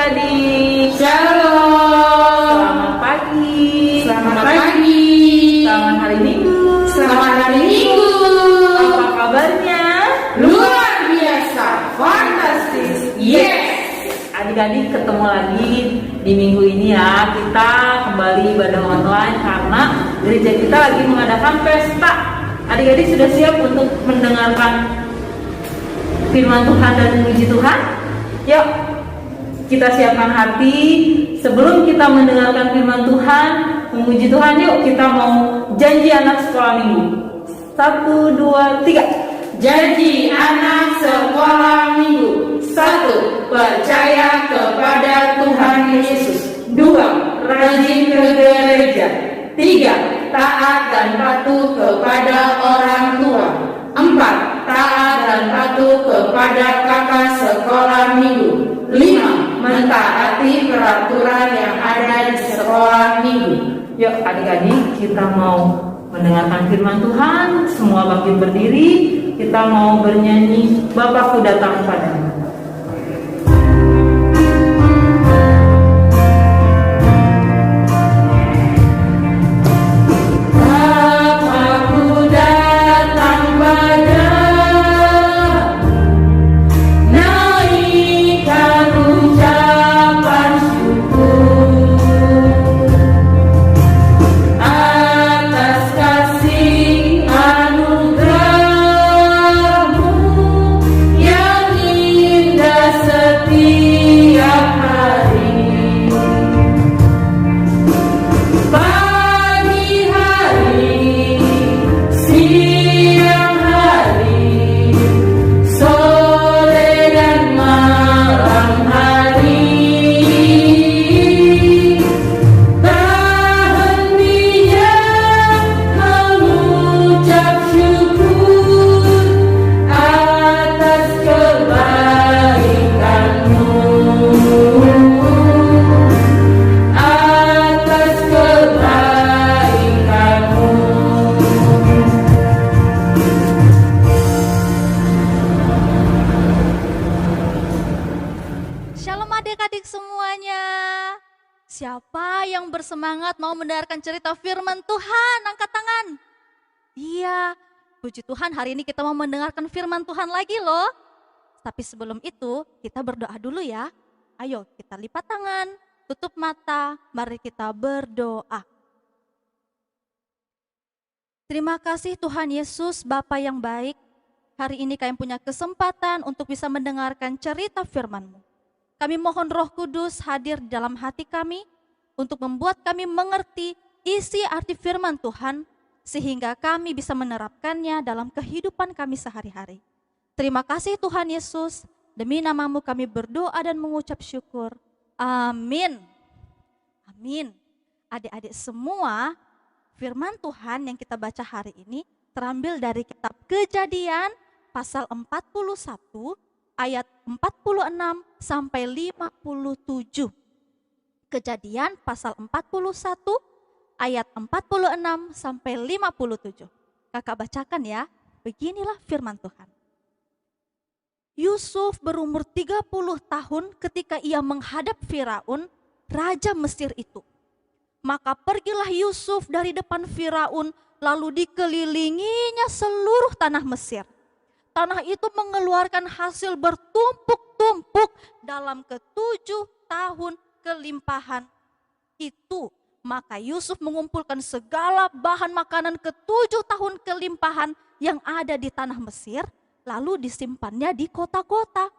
adik-adik. Shalom. Selamat pagi. Selamat pagi. Selamat hari Minggu. Selamat hari Minggu. Apa kabarnya? Luar biasa, fantastis. Yes. Adik-adik ketemu lagi di minggu ini ya. Kita kembali ibadah online karena gereja kita lagi mengadakan pesta. Adik-adik sudah siap untuk mendengarkan firman Tuhan dan memuji Tuhan? Yuk, kita siapkan hati. Sebelum kita mendengarkan firman Tuhan, memuji Tuhan, yuk kita mau janji anak sekolah minggu. 1, 2, 3. Janji anak sekolah minggu. 1. Percaya kepada Tuhan Yesus. 2. Rajin ke gereja. 3. Taat dan patuh kepada orang tua. 4. Taat dan patuh kepada kakak sekolah minggu. 5. Mentaati peraturan yang ada di sekolah minggu. Yuk adik-adik, kita mau mendengarkan firman Tuhan. Semua bangkit berdiri. Kita mau bernyanyi Bapakku datang padamu. Siapa yang bersemangat mau mendengarkan cerita firman Tuhan? Angkat tangan. Iya, puji Tuhan hari ini kita mau mendengarkan firman Tuhan lagi loh. Tapi sebelum itu kita berdoa dulu ya. Ayo kita lipat tangan, tutup mata, mari kita berdoa. Terima kasih Tuhan Yesus, Bapa yang baik. Hari ini kami punya kesempatan untuk bisa mendengarkan cerita firman-Mu. Kami mohon Roh Kudus hadir di dalam hati kami untuk membuat kami mengerti isi arti firman Tuhan sehingga kami bisa menerapkannya dalam kehidupan kami sehari-hari. Terima kasih Tuhan Yesus, demi nama-Mu kami berdoa dan mengucap syukur. Amin. Amin. Adik-adik semua, firman Tuhan yang kita baca hari ini terambil dari kitab Kejadian pasal 41 ayat 46 sampai 57. Kejadian pasal 41 ayat 46 sampai 57. Kakak bacakan ya. Beginilah firman Tuhan. Yusuf berumur 30 tahun ketika ia menghadap Firaun, raja Mesir itu. Maka pergilah Yusuf dari depan Firaun, lalu dikelilinginya seluruh tanah Mesir. Tanah itu mengeluarkan hasil bertumpuk-tumpuk dalam ke-7 tahun kelimpahan itu. Maka Yusuf mengumpulkan segala bahan makanan ke-7 tahun kelimpahan yang ada di tanah Mesir, lalu disimpannya di kota-kota.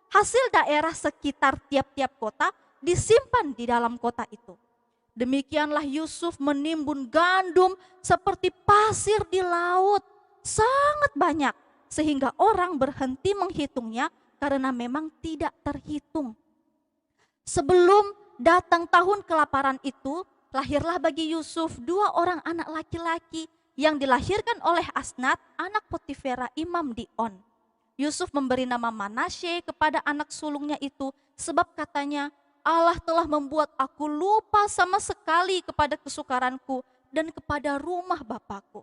Hasil daerah sekitar tiap-tiap kota disimpan di dalam kota itu. Demikianlah Yusuf menimbun gandum seperti pasir di laut, sangat banyak. Sehingga orang berhenti menghitungnya karena memang tidak terhitung. Sebelum datang tahun kelaparan itu, lahirlah bagi Yusuf 2 orang anak laki-laki yang dilahirkan oleh Asnat, anak Potifera imam di On. Yusuf memberi nama Manasye kepada anak sulungnya itu sebab katanya, Allah telah membuat aku lupa sama sekali kepada kesukaranku dan kepada rumah bapakku.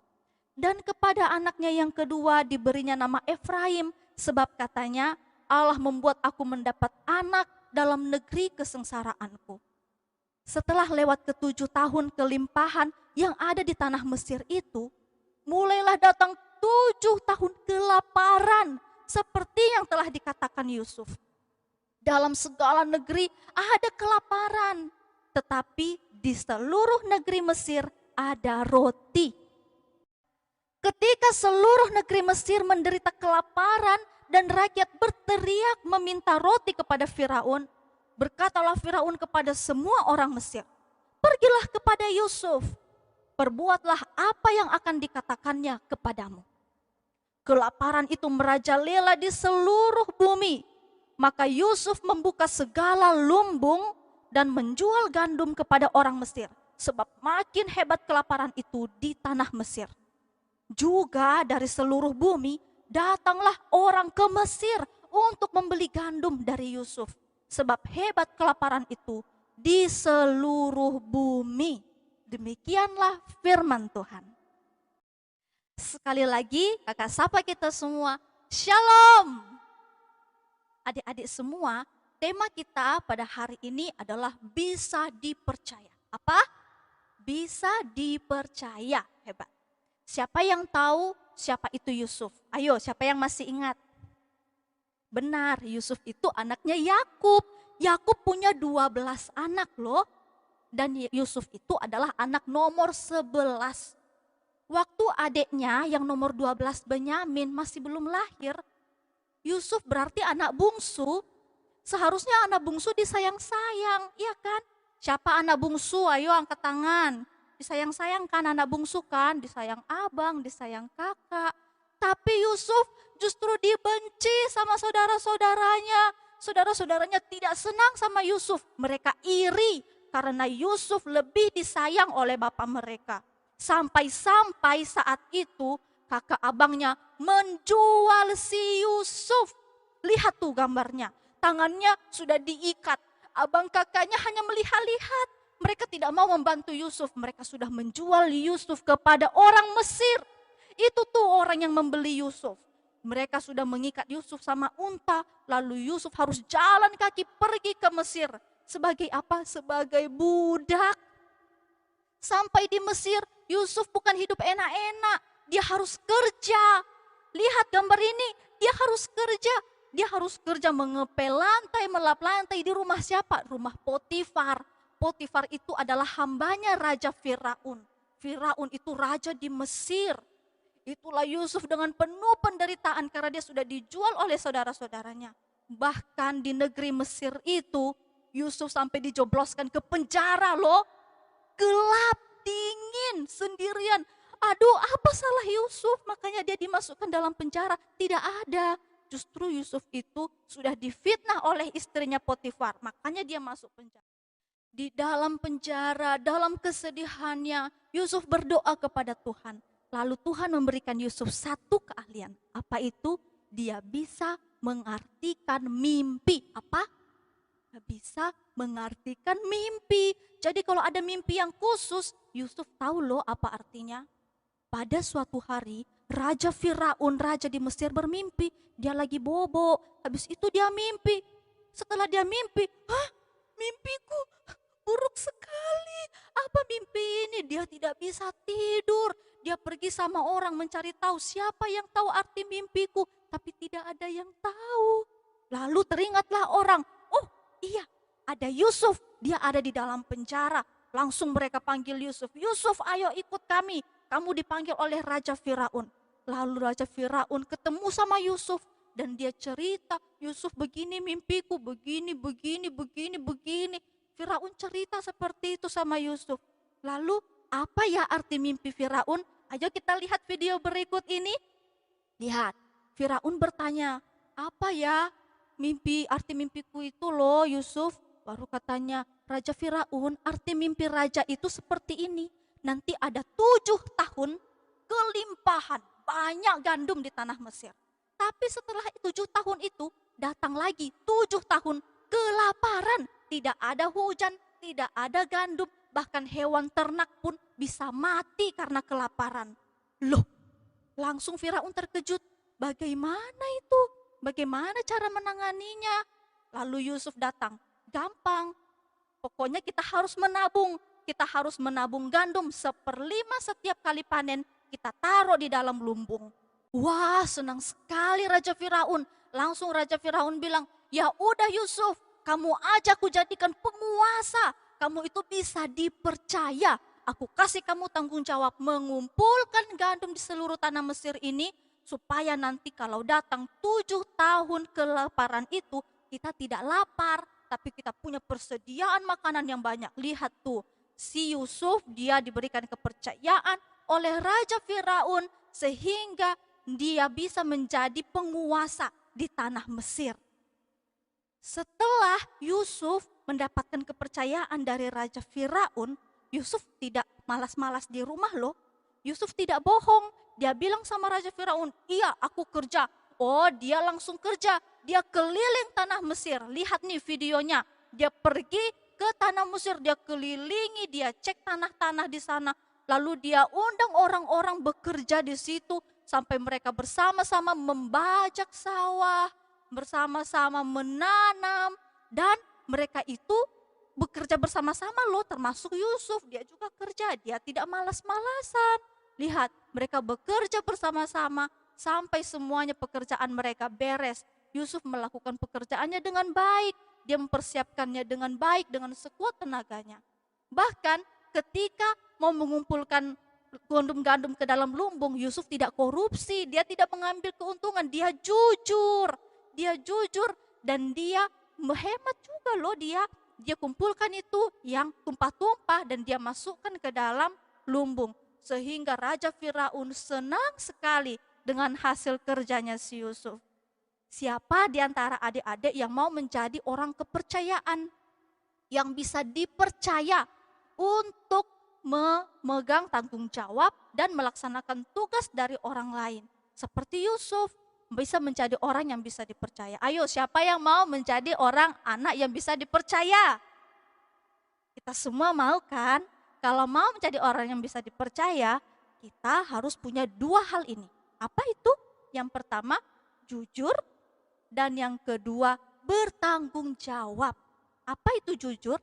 Dan kepada anaknya yang kedua diberinya nama Efraim, sebab katanya Allah membuat aku mendapat anak dalam negeri kesengsaraanku. Setelah lewat ke-7 tahun kelimpahan yang ada di tanah Mesir itu, mulailah datang 7 tahun kelaparan seperti yang telah dikatakan Yusuf. Dalam segala negeri ada kelaparan, tetapi di seluruh negeri Mesir ada roti. Ketika seluruh negeri Mesir menderita kelaparan dan rakyat berteriak meminta roti kepada Firaun, berkatalah Firaun kepada semua orang Mesir, "Pergilah kepada Yusuf, perbuatlah apa yang akan dikatakannya kepadamu." Kelaparan itu merajalela di seluruh bumi. Maka Yusuf membuka segala lumbung dan menjual gandum kepada orang Mesir, sebab makin hebat kelaparan itu di tanah Mesir. Juga dari seluruh bumi datanglah orang ke Mesir untuk membeli gandum dari Yusuf, sebab hebat kelaparan itu di seluruh bumi. Demikianlah firman Tuhan. Sekali lagi kakak sapa kita semua, Shalom. Adik-adik semua, tema kita pada hari ini adalah bisa dipercaya. Apa? Bisa dipercaya. Hebat. Siapa yang tahu siapa itu Yusuf? Ayo, siapa yang masih ingat? Benar, Yusuf itu anaknya Yakub. Yakub punya 12 anak loh. Dan Yusuf itu adalah anak nomor 11. Waktu adiknya yang nomor 12 Benyamin masih belum lahir, Yusuf berarti anak bungsu. Seharusnya anak bungsu disayang-sayang, iya kan? Siapa anak bungsu? Ayo angkat tangan. Disayang-sayang kan anak bungsu kan? Disayang abang, disayang kakak. Tapi Yusuf justru dibenci sama saudara-saudaranya. Saudara-saudaranya tidak senang sama Yusuf. Mereka iri karena Yusuf lebih disayang oleh bapak mereka. Sampai-sampai saat itu kakak abangnya menjual si Yusuf. Lihat tuh gambarnya. Tangannya sudah diikat. Abang kakaknya hanya melihat-lihat. Mereka tidak mau membantu Yusuf. Mereka sudah menjual Yusuf kepada orang Mesir. Itu tuh orang yang membeli Yusuf. Mereka sudah mengikat Yusuf sama unta. Lalu Yusuf harus jalan kaki pergi ke Mesir. Sebagai apa? Sebagai budak. Sampai di Mesir, Yusuf bukan hidup enak-enak. Dia harus kerja. Lihat gambar ini, dia harus kerja. Dia harus kerja mengepel lantai, melap lantai di rumah siapa? Rumah Potifar. Potifar itu adalah hambanya Raja Firaun. Firaun itu raja di Mesir. Itulah Yusuf dengan penuh penderitaan karena dia sudah dijual oleh saudara-saudaranya. Bahkan di negeri Mesir itu, Yusuf sampai dijobloskan ke penjara loh. Gelap, dingin, sendirian. Aduh, apa salah Yusuf? Makanya dia dimasukkan dalam penjara. Tidak ada. Justru Yusuf itu sudah difitnah oleh istrinya Potifar. Makanya dia masuk penjara. Di dalam penjara, dalam kesedihannya, Yusuf berdoa kepada Tuhan. Lalu Tuhan memberikan Yusuf satu keahlian. Apa itu? Dia bisa mengartikan mimpi. Apa? Bisa mengartikan mimpi. Jadi kalau ada mimpi yang khusus, Yusuf tahu loh apa artinya. Pada suatu hari, Raja Firaun, raja di Mesir bermimpi. Dia lagi bobo, habis itu dia mimpi. Setelah dia mimpi, mimpiku buruk sekali. Apa mimpi ini? Dia tidak bisa tidur. Dia pergi sama orang mencari tahu siapa yang tahu arti mimpiku. Tapi tidak ada yang tahu. Lalu teringatlah orang, oh iya ada Yusuf. Dia ada di dalam penjara. Langsung mereka panggil Yusuf. Yusuf, ayo ikut kami. Kamu dipanggil oleh Raja Firaun. Lalu Raja Firaun ketemu sama Yusuf. Dan dia cerita, Yusuf begini mimpiku, begini. Firaun cerita seperti itu sama Yusuf. Lalu apa ya arti mimpi Firaun? Ayo kita lihat video berikut ini. Lihat, Firaun bertanya, apa ya arti mimpiku itu loh Yusuf? Baru katanya, Raja Firaun, arti mimpi raja itu seperti ini. Nanti ada 7 tahun kelimpahan, banyak gandum di tanah Mesir. Tapi setelah 7 tahun itu datang lagi 7 tahun kelaparan. Tidak ada hujan, tidak ada gandum, bahkan hewan ternak pun bisa mati karena kelaparan. Loh, langsung Firaun terkejut. Bagaimana itu? Bagaimana cara menanganinya? Lalu Yusuf datang. Gampang. Pokoknya kita harus menabung. Kita harus menabung gandum 1/5 setiap kali panen. Kita taruh di dalam lumbung. Wah, senang sekali Raja Firaun. Langsung Raja Firaun bilang, ya udah Yusuf, kamu aja aku jadikan penguasa. Kamu itu bisa dipercaya. Aku kasih kamu tanggung jawab mengumpulkan gandum di seluruh tanah Mesir ini, supaya nanti kalau datang 7 tahun kelaparan itu, kita tidak lapar, tapi kita punya persediaan makanan yang banyak. Lihat tuh, si Yusuf dia diberikan kepercayaan oleh Raja Firaun sehingga dia bisa menjadi penguasa di tanah Mesir. Setelah Yusuf mendapatkan kepercayaan dari Raja Firaun, Yusuf tidak malas-malas di rumah loh. Yusuf tidak bohong. Dia bilang sama Raja Firaun, iya aku kerja. Oh, dia langsung kerja. Dia keliling tanah Mesir. Lihat nih videonya. Dia pergi ke tanah Mesir. Dia kelilingi, dia cek tanah-tanah di sana. Lalu dia undang orang-orang bekerja di situ. Sampai mereka bersama-sama membajak sawah. Bersama-sama menanam. Dan mereka itu bekerja bersama-sama loh, termasuk Yusuf. Dia juga kerja, dia tidak malas-malasan. Lihat, mereka bekerja bersama-sama sampai semuanya pekerjaan mereka beres. Yusuf melakukan pekerjaannya dengan baik. Dia mempersiapkannya dengan baik, dengan sekuat tenaganya. Bahkan ketika mau mengumpulkan gandum-gandum ke dalam lumbung, Yusuf tidak korupsi, dia tidak mengambil keuntungan, dia jujur. Dia jujur dan dia menghemat juga loh dia. Dia kumpulkan itu yang tumpah-tumpah dan dia masukkan ke dalam lumbung. Sehingga Raja Firaun senang sekali dengan hasil kerjanya si Yusuf. Siapa di antara adik-adik yang mau menjadi orang kepercayaan? Yang bisa dipercaya untuk memegang tanggung jawab dan melaksanakan tugas dari orang lain. Seperti Yusuf, bisa menjadi orang yang bisa dipercaya. Ayo, siapa yang mau menjadi orang anak yang bisa dipercaya? Kita semua mau kan? Kalau mau menjadi orang yang bisa dipercaya, kita harus punya 2 hal ini. Apa itu? Yang pertama, jujur, dan yang kedua, bertanggung jawab. Apa itu jujur?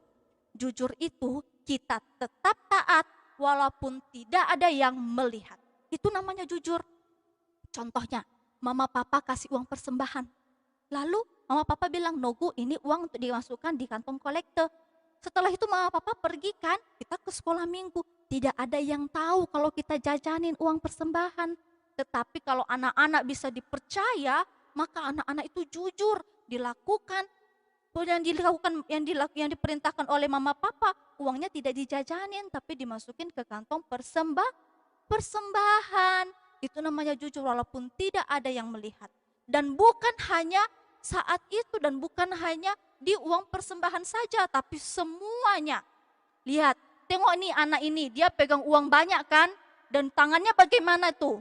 Jujur itu kita tetap taat walaupun tidak ada yang melihat. Itu namanya jujur. Contohnya, mama papa kasih uang persembahan. Lalu mama papa bilang, Nogu ini uang untuk dimasukkan di kantong kolekte. Setelah itu mama papa pergi kan, kita ke sekolah minggu. Tidak ada yang tahu kalau kita jajanin uang persembahan. Tetapi kalau anak-anak bisa dipercaya, maka anak-anak itu jujur, dilakukan. Yang diperintahkan oleh mama papa, uangnya tidak dijajanin tapi dimasukin ke kantong persembahan. Itu namanya jujur walaupun tidak ada yang melihat. Dan bukan hanya saat itu dan bukan hanya di uang persembahan saja, tapi semuanya. Lihat, tengok nih anak ini, dia pegang uang banyak kan? Dan tangannya bagaimana tuh?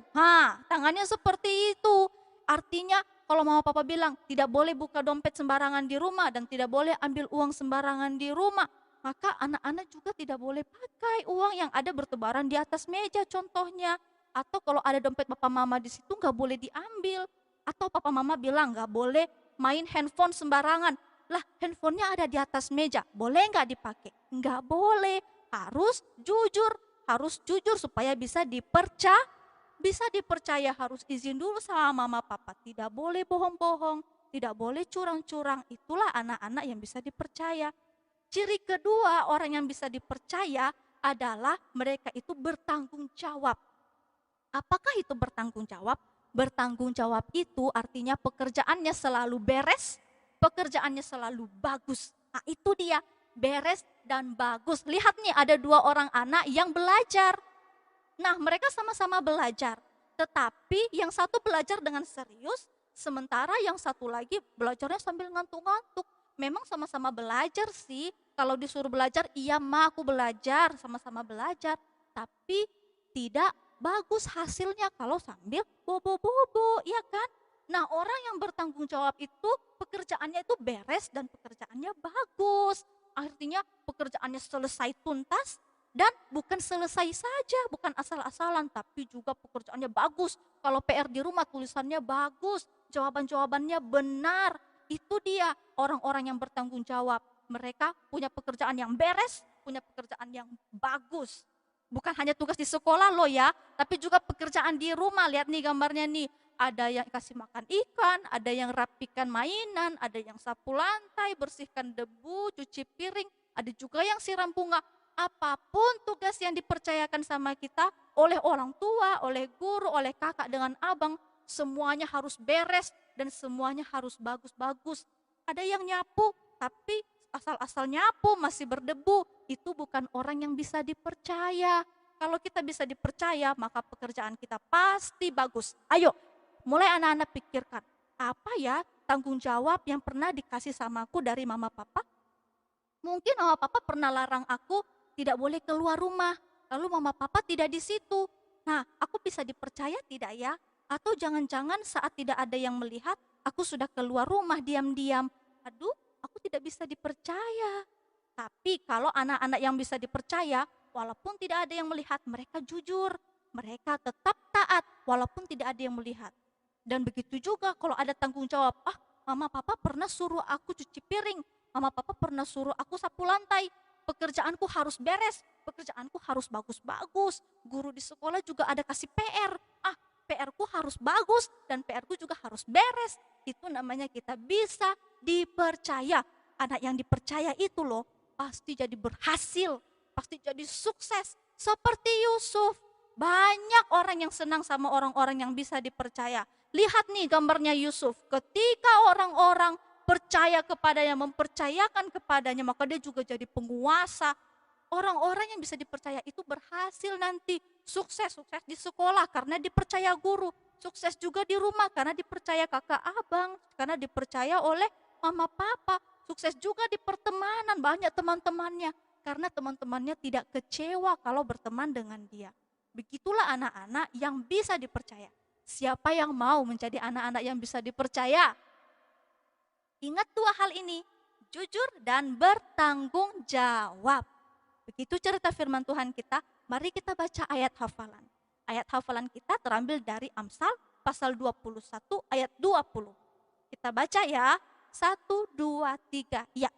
Tangannya seperti itu. Artinya kalau mama papa bilang tidak boleh buka dompet sembarangan di rumah dan tidak boleh ambil uang sembarangan di rumah, maka anak-anak juga tidak boleh pakai uang yang ada bertebaran di atas meja contohnya. Atau kalau ada dompet papa mama di situ nggak boleh diambil. Atau papa mama bilang nggak boleh main handphone sembarangan. Lah, handphonenya ada di atas meja, boleh nggak dipakai? Nggak boleh, harus jujur supaya bisa dipercaya, harus izin dulu sama mama papa. Tidak boleh bohong-bohong, tidak boleh curang-curang. Itulah anak-anak yang bisa dipercaya. Ciri kedua orang yang bisa dipercaya adalah mereka itu bertanggung jawab. Apakah itu bertanggung jawab? Bertanggung jawab itu artinya pekerjaannya selalu beres, pekerjaannya selalu bagus. Nah, itu dia, beres dan bagus. Lihat nih, ada 2 orang anak yang belajar. Nah, mereka sama-sama belajar. Tetapi yang satu belajar dengan serius, sementara yang satu lagi belajarnya sambil ngantuk-ngantuk. Memang sama-sama belajar sih. Kalau disuruh belajar, iya ma aku belajar, sama-sama belajar. Tapi tidak bagus hasilnya kalau sambil bobo-bobo, ya kan? Nah, orang yang bertanggung jawab itu pekerjaannya itu beres dan pekerjaannya bagus. Artinya pekerjaannya selesai tuntas dan bukan selesai saja, bukan asal-asalan, tapi juga pekerjaannya bagus. Kalau PR di rumah tulisannya bagus, jawaban-jawabannya benar. Itu dia orang-orang yang bertanggung jawab. Mereka punya pekerjaan yang beres, punya pekerjaan yang bagus. Bukan hanya tugas di sekolah loh ya, tapi juga pekerjaan di rumah. Lihat nih gambarnya nih. Ada yang kasih makan ikan, ada yang rapikan mainan, ada yang sapu lantai, bersihkan debu, cuci piring, ada juga yang siram bunga. Apapun tugas yang dipercayakan sama kita oleh orang tua, oleh guru, oleh kakak dengan abang, semuanya harus beres dan semuanya harus bagus-bagus. Ada yang nyapu, tapi asal-asal nyapu masih berdebu, itu bukan orang yang bisa dipercaya. Kalau kita bisa dipercaya, maka pekerjaan kita pasti bagus. Ayo, mulai anak-anak pikirkan, apa ya tanggung jawab yang pernah dikasih sama aku dari mama papa? Mungkin mama papa pernah larang aku tidak boleh keluar rumah, lalu mama papa tidak di situ. Nah, aku bisa dipercaya tidak ya? Atau jangan-jangan saat tidak ada yang melihat, aku sudah keluar rumah diam-diam. Aduh, aku tidak bisa dipercaya. Tapi kalau anak-anak yang bisa dipercaya, walaupun tidak ada yang melihat, mereka jujur. Mereka tetap taat walaupun tidak ada yang melihat. Dan begitu juga kalau ada tanggung jawab, mama papa pernah suruh aku cuci piring, mama papa pernah suruh aku sapu lantai, pekerjaanku harus beres, pekerjaanku harus bagus-bagus. Guru di sekolah juga ada kasih PR, PR-ku harus bagus dan PR-ku juga harus beres. Itu namanya kita bisa dipercaya. Anak yang dipercaya itu loh pasti jadi berhasil, pasti jadi sukses. Seperti Yusuf. Banyak orang yang senang sama orang-orang yang bisa dipercaya. Lihat nih gambarnya Yusuf. Ketika orang-orang percaya kepadanya, mempercayakan kepadanya, maka dia juga jadi penguasa. Orang-orang yang bisa dipercaya itu berhasil nanti. Sukses di sekolah karena dipercaya guru. Sukses juga di rumah karena dipercaya kakak abang. Karena dipercaya oleh mama papa. Sukses juga di pertemanan, banyak teman-temannya. Karena teman-temannya tidak kecewa kalau berteman dengan dia. Begitulah anak-anak yang bisa dipercaya. Siapa yang mau menjadi anak-anak yang bisa dipercaya? Ingat dua hal ini, jujur dan bertanggung jawab. Begitu cerita firman Tuhan kita, mari kita baca ayat hafalan. Ayat hafalan kita terambil dari Amsal pasal 21 ayat 20. Kita baca ya, 1, 2, 3, ya.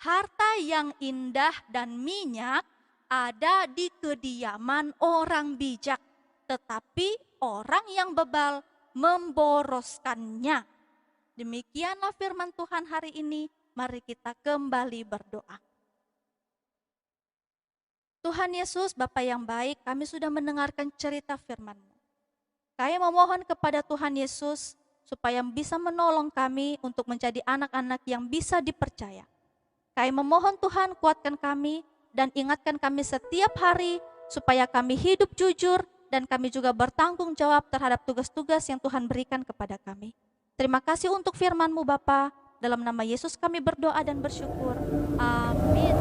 Harta yang indah dan minyak ada di kediaman orang bijak, tetapi orang yang bebal memboroskannya. Demikianlah firman Tuhan hari ini, mari kita kembali berdoa. Tuhan Yesus, Bapa yang baik, kami sudah mendengarkan cerita firman-Mu. Kami memohon kepada Tuhan Yesus supaya bisa menolong kami untuk menjadi anak-anak yang bisa dipercaya. Kami memohon Tuhan kuatkan kami dan ingatkan kami setiap hari supaya kami hidup jujur dan kami juga bertanggung jawab terhadap tugas-tugas yang Tuhan berikan kepada kami. Terima kasih untuk firman-Mu Bapa. Dalam nama Yesus kami berdoa dan bersyukur. Amin.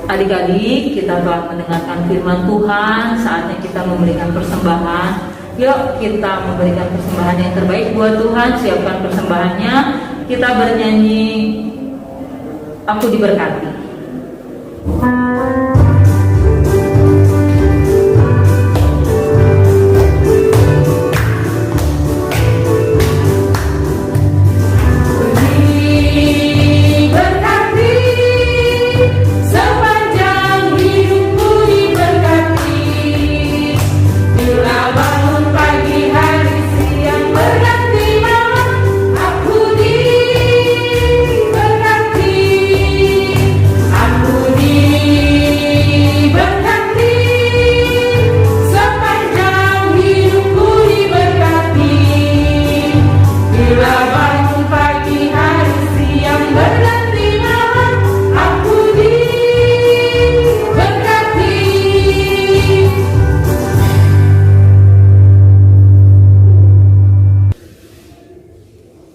Adik-adik, kita telah mendengarkan firman Tuhan, saatnya kita memberikan persembahan. Yuk kita memberikan persembahan yang terbaik buat Tuhan, siapkan persembahannya. Kita bernyanyi, Aku Diberkati.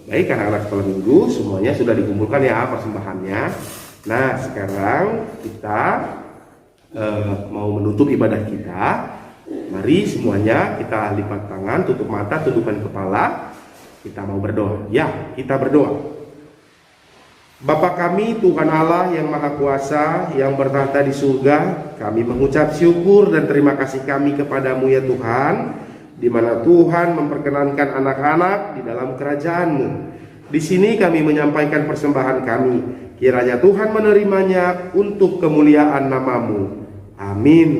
Baik, anak-anak sekolah minggu semuanya sudah dikumpulkan ya persembahannya. Nah, sekarang kita mau menutup ibadah kita. Mari semuanya kita lipat tangan, tutup mata, tundukkan kepala. Kita mau berdoa. Ya, kita berdoa. Bapa kami, Tuhan Allah yang Maha Kuasa, yang bertahta di surga, kami mengucap syukur dan terima kasih kami kepadamu ya Tuhan. di mana Tuhan memperkenankan anak-anak di dalam kerajaan-Mu. Di sini kami menyampaikan persembahan kami. Kiranya Tuhan menerimanya untuk kemuliaan nama-Mu. Amin.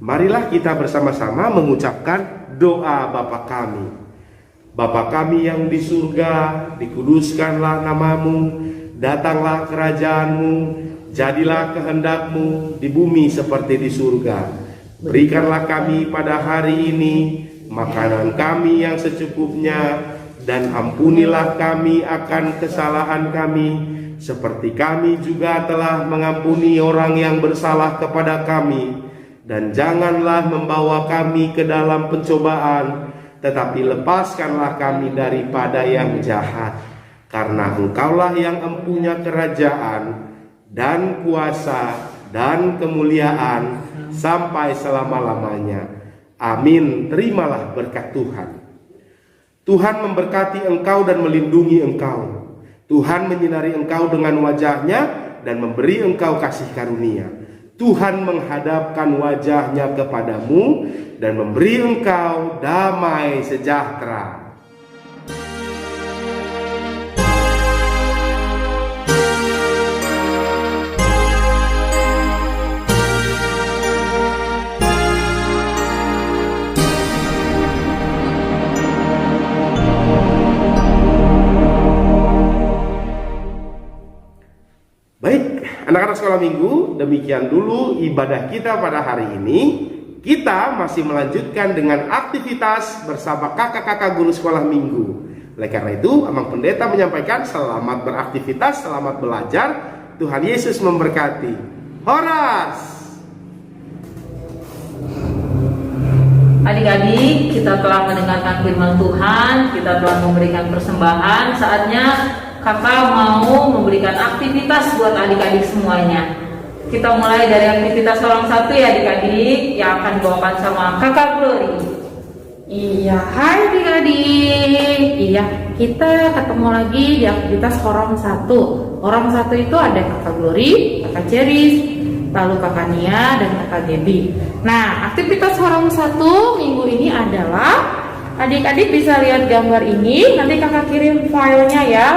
Marilah kita bersama-sama mengucapkan doa Bapa kami. Bapa kami yang di surga, dikuduskanlah nama-Mu, datanglah kerajaan-Mu, jadilah kehendak-Mu di bumi seperti di surga. Berikanlah kami pada hari ini makanan kami yang secukupnya, dan ampunilah kami akan kesalahan kami, seperti kami juga telah mengampuni orang yang bersalah kepada kami. Dan janganlah membawa kami ke dalam pencobaan, tetapi lepaskanlah kami daripada yang jahat. Karena Engkaulah yang empunya kerajaan, dan kuasa, dan kemuliaan, sampai selama-lamanya. Amin. Terimalah berkat Tuhan. Tuhan memberkati engkau dan melindungi engkau. Tuhan menyinari engkau dengan wajah-Nya dan memberi engkau kasih karunia. Tuhan menghadapkan wajah-Nya kepadamu dan memberi engkau damai sejahtera. Baik, anak-anak sekolah minggu, demikian dulu ibadah kita pada hari ini. Kita masih melanjutkan dengan aktivitas bersama kakak-kakak guru sekolah minggu. Oleh karena itu, Amang Pendeta menyampaikan selamat beraktivitas, selamat belajar. Tuhan Yesus memberkati. Horas! Adik-adik, kita telah mendengarkan firman Tuhan, kita telah memberikan persembahan. Saatnya kakak mau memberikan aktivitas buat adik-adik semuanya. Kita mulai dari aktivitas orang satu ya adik-adik, yang akan dibawakan sama kakak Glory. Iya, hai adik-adik. Iya, kita ketemu lagi di aktivitas Horong 1. Horong 1 itu ada kakak Glory, kakak Ceris, lalu kakak Nia, dan kakak Gaby. Nah, aktivitas Horong 1 minggu ini adalah, adik-adik bisa lihat gambar ini, nanti kakak kirim filenya ya.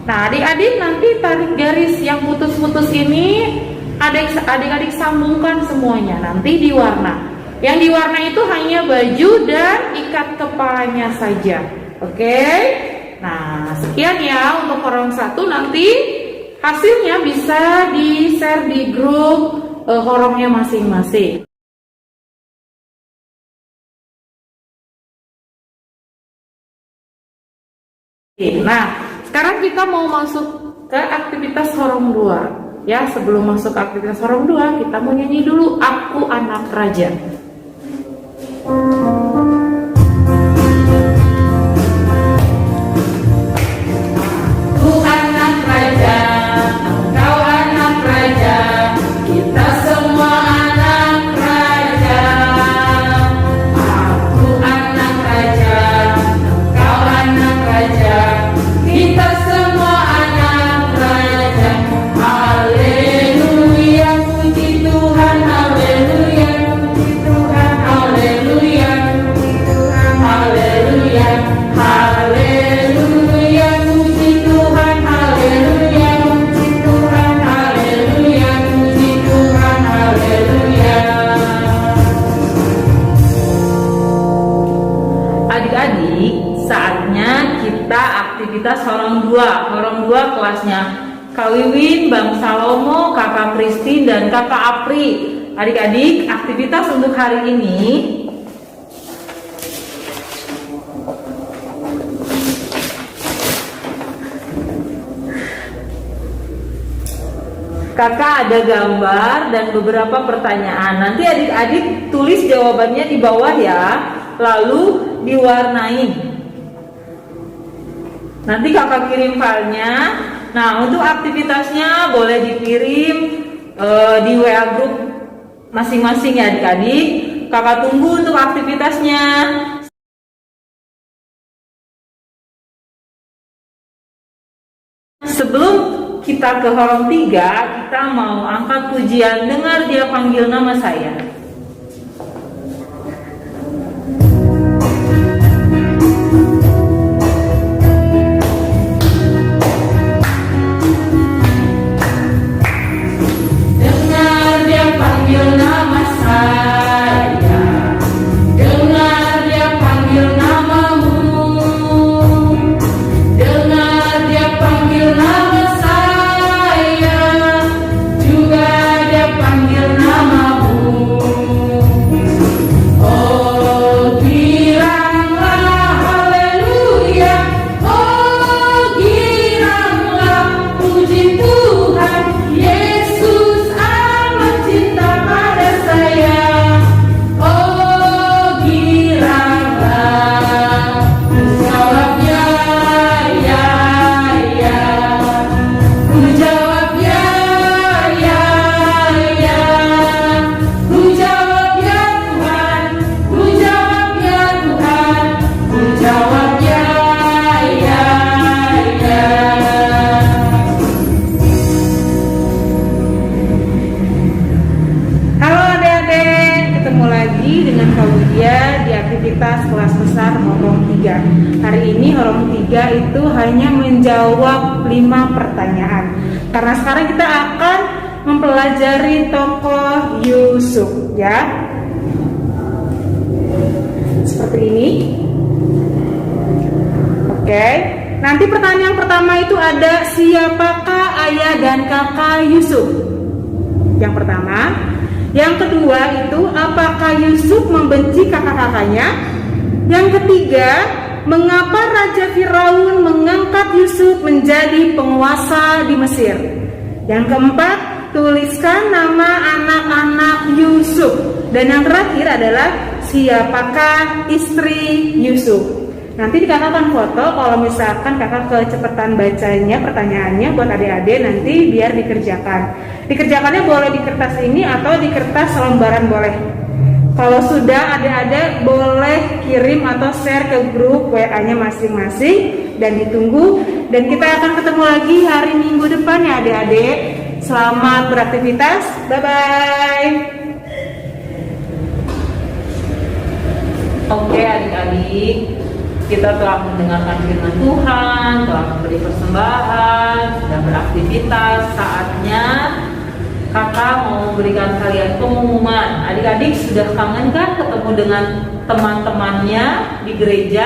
Nah, adik-adik nanti tarik garis yang putus-putus ini, adik-adik sambungkan semuanya, nanti diwarna. Yang diwarna itu hanya baju dan ikat kepalanya saja. Oke? Nah, sekian ya untuk Horong 1. Nanti hasilnya bisa di-share di grup horongnya masing-masing. Nah, sekarang kita mau masuk ke aktivitas Horong 2. Ya, sebelum masuk ke aktivitas Horong 2, kita mau nyanyi dulu Aku Anak Raja. Aku anak raja, engkau anak raja, kita semua anak raja. Aku anak raja, engkau anak raja, kita semua anak raja. Haleluya, puji Tuhan, haleluya, puji Tuhan, haleluya, puji Tuhan, haleluya, haleluya, puji Tuhan, haleluya, puji Tuhan, haleluya, puji Tuhan, haleluya. Adik-adik, saatnya kita aktivitas Horong 2. Horong 2 kelasnya Kak Wiwin, Bang Salomo, Kakak Christine, dan Kakak Apri. Adik-adik, aktivitas untuk hari ini kakak ada gambar dan beberapa pertanyaan. Nanti adik-adik tulis jawabannya di bawah ya, lalu diwarnain. Nanti kakak kirim filenya. Nah, untuk aktivitasnya boleh dikirim di WA group masing-masing ya adik-adik. Kakak tunggu untuk aktivitasnya. Sebelum kita ke Horong 3, kita mau angkat pujian Dengar Dia Panggil Nama Saya. besar Horong 3. Hari ini Horong 3 itu hanya menjawab 5 pertanyaan. Karena sekarang kita akan mempelajari tokoh Yusuf ya. Seperti ini. Oke. Nanti pertanyaan pertama itu ada, siapakah ayah dan kakak Yusuf? Yang pertama. Yang kedua itu, apakah Yusuf membenci kakak-kakaknya? Yang ketiga, mengapa Raja Firaun mengangkat Yusuf menjadi penguasa di Mesir? Yang keempat, tuliskan nama anak-anak Yusuf. Dan yang terakhir adalah, siapakah istri Yusuf? Nanti kakak akan foto, kalau misalkan kakak kecepatan bacanya pertanyaannya buat adik-adik, nanti biar dikerjakan. Dikerjakannya boleh di kertas ini atau di kertas lembaran boleh. Kalau sudah, adik-adik boleh kirim atau share ke grup WA-nya masing-masing dan ditunggu. Dan kita akan ketemu lagi hari Minggu depan ya adik-adik. Selamat beraktivitas, bye-bye. Oke adik-adik, kita telah mendengarkan firman Tuhan, telah memberi persembahan, dan beraktivitas. Saatnya kakak mau memberikan kalian pengumuman. Adik-adik sudah kangen kan ketemu dengan teman-temannya di gereja?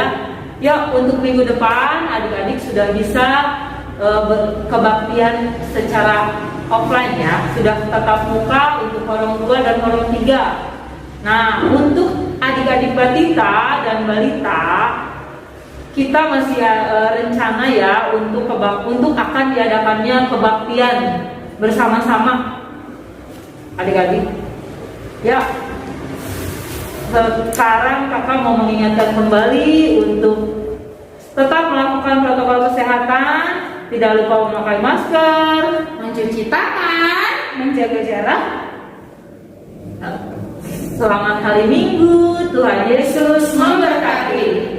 Ya, untuk minggu depan adik-adik sudah bisa kebaktian secara offline ya. Sudah tatap muka untuk Horong 2 dan Horong 3. Nah, untuk adik-adik batita dan balita, kita masih rencana ya untuk akan diadakannya kebaktian bersama-sama adik-adik. Ya, sekarang kakak mau mengingatkan kembali untuk tetap melakukan protokol kesehatan, tidak lupa memakai masker, Mencuci tangan, menjaga jarak. Selamat hari Minggu, Tuhan Yesus memberkati.